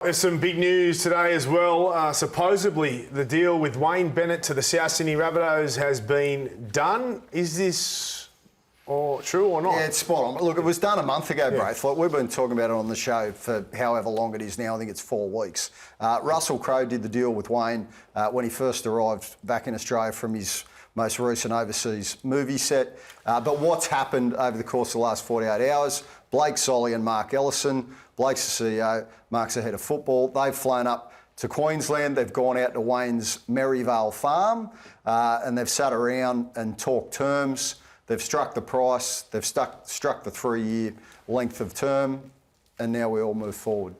There's some big news today as well. Supposedly, the deal with Wayne Bennett to the South Sydney Rabbitohs has been done. Is this true or not? Yeah, it's spot on. Look, it was done a month ago, Braith. Like, we've been talking about it on the show for however long it is now. I think it's 4 weeks. Russell Crowe did the deal with Wayne when he first arrived back in Australia from his most recent overseas movie set. But what's happened over the course of the last 48 hours, Blake Solly and Mark Ellison, Blake's the CEO, Mark's the head of football, they've flown up to Queensland, they've gone out to Wayne's Merivale farm and they've sat around and talked terms. They've struck the price, they've struck the 3-year length of term, and now we all move forward.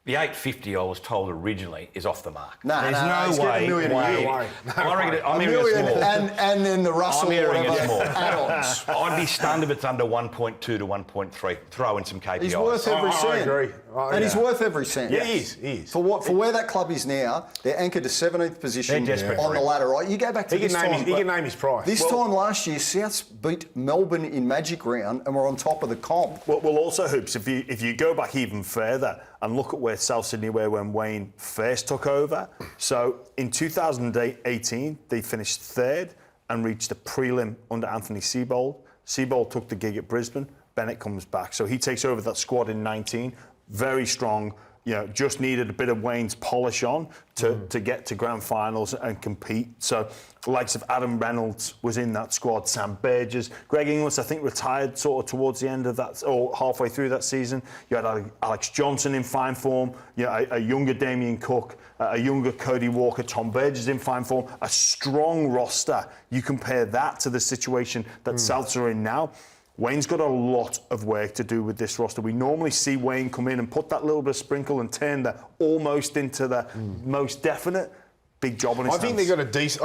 The $850 I was told originally is off the mark. There's no way. I reckon I'm hearing it's more. And then the Russell add-ons. I'd be stunned if it's under 1.2 to 1.3. Throw in some KPIs. He's worth every cent. I agree. He's worth every cent. Yeah, he is. For where that club is now, they're anchored to 17th position on the ladder, right? You go back to this time. He can name his price. This time last year, Souths beat Melbourne in Magic Round and were on top of the comp. Well, also, Hoops, if you go back even further and look at where South Sydney were when Wayne first took over. So in 2018, they finished 3rd and reached a prelim under Anthony Seibold. Seibold took the gig at Brisbane. Bennett comes back. So he takes over that squad in 19. Very strong. Just needed a bit of Wayne's polish on to get to grand finals and compete. So the likes of Adam Reynolds was in that squad, Sam Burgess, Greg Inglis, I think, retired sort of towards the end of that, or halfway through that season. You had Alex Johnson in fine form, a younger Damien Cook, a younger Cody Walker, Tom Burgess in fine form, a strong roster. You compare that to the situation that Souths are in now. Wayne's got a lot of work to do with this roster. We normally see Wayne come in and put that little bit of sprinkle and turn that almost into the most definite. Big job on his hands. I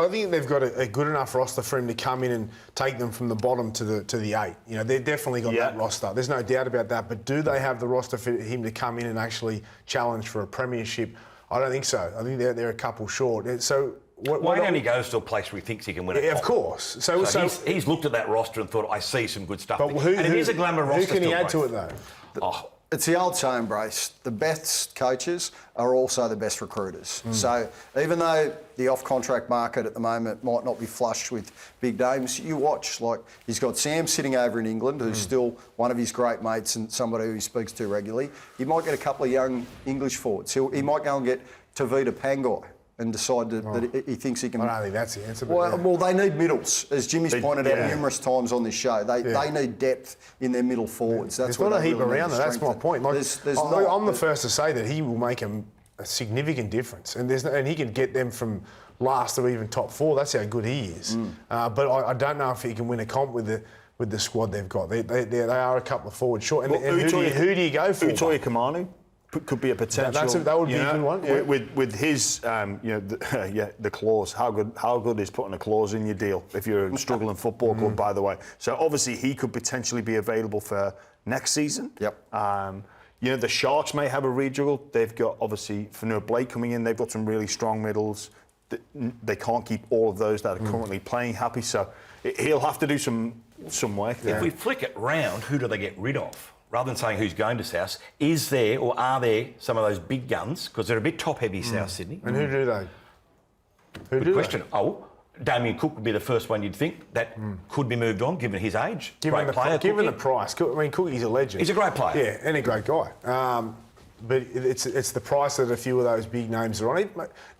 think they've got a good enough roster for him to come in and take them from the bottom to the 8. They've definitely got that roster. There's no doubt about that. But do they have the roster for him to come in and actually challenge for a premiership? I don't think so. I think they're a couple short. So. Wayne only goes to a place where he thinks he can win a of course. So he's looked at that roster and thought, I see some good stuff. But and it is a glamour roster. Who can he add to it, though? It's the old saying, Brace. The best coaches are also the best recruiters. So even though the off-contract market at the moment might not be flush with big names, you watch, like, he's got Sam sitting over in England, who's still one of his great mates and somebody who he speaks to regularly. He might get a couple of young English forwards. He might go and get Tavita Pangai and decide that he thinks he can... I don't think that's the answer. Well, they need middles, as Jimmy's pointed out numerous times on this show. They need depth in their middle forwards. That's there's what not a heap really around there. That's my point. Like, I'm the but first to say that he will make a significant difference, and he can get them from last to even top 4. That's how good he is. But I don't know if he can win a comp with the squad they've got. They are a couple of forwards short. And who do you go for? Utoya Kamanu could be a potential. That would be a good one. Yeah. With his, the clause. How good is putting a clause in your deal if you're a struggling football club, by the way. So obviously he could potentially be available for next season. Yep. The Sharks may have a rejuggle. They've got obviously Fanua Blake coming in. They've got some really strong middles. They can't keep all of those that are currently playing happy. So he'll have to do some work there. If we flick it round, who do they get rid of? Rather than saying who's going to South, is there or are there some of those big guns? Because they're a bit top-heavy, South Sydney. And who do they? Good question. Damien Cook would be the first one you'd think that could be moved on, given his age. Given the price. I mean, Cookie's a legend. He's a great player. Yeah, and a great guy. But it's the price that a few of those big names are on it.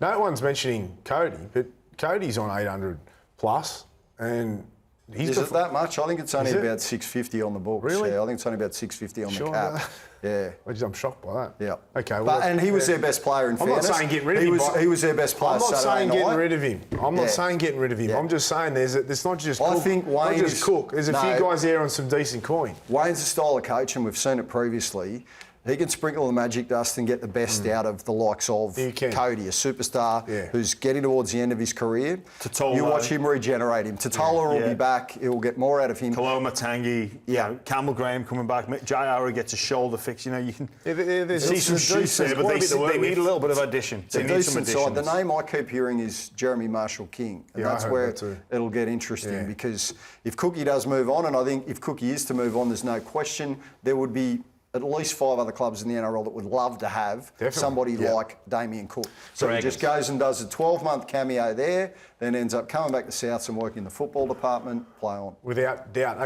No one's mentioning Cody, but Cody's on 800 plus, and is it that much? I think it's only about 650 on the books. Really? Yeah, I think it's only about 650 on the cap. Yeah. I'm shocked by that. Yeah. Okay. And he was their best player in fairness. I'm not saying getting rid of him. He was their best player. I'm not saying getting rid of him. I'm not saying getting rid of him. Yeah. I'm just saying there's not just Cook. I think Wayne not just Cook. There's a few guys there on some decent coin. Wayne's a style of coach, and we've seen it previously. He can sprinkle the magic dust and get the best out of the likes of Cody, a superstar who's getting towards the end of his career. Totola. You watch him regenerate him. Totola will be back. He'll get more out of him. Kaloma Tangi, Campbell Graham coming back. Jayara gets a shoulder fix. You can see some shoots there, but they need a little bit of addition. They need some additions. The name I keep hearing is Jeremy Marshall-King, and that's where it'll get interesting because if Cookie does move on, and I think if Cookie is to move on, there's no question there would be at least 5 other clubs in the NRL that would love to have somebody like Damien Cook. So he just goes and does a 12-month cameo there, then ends up coming back to Souths and working in the football department, play on. Without doubt.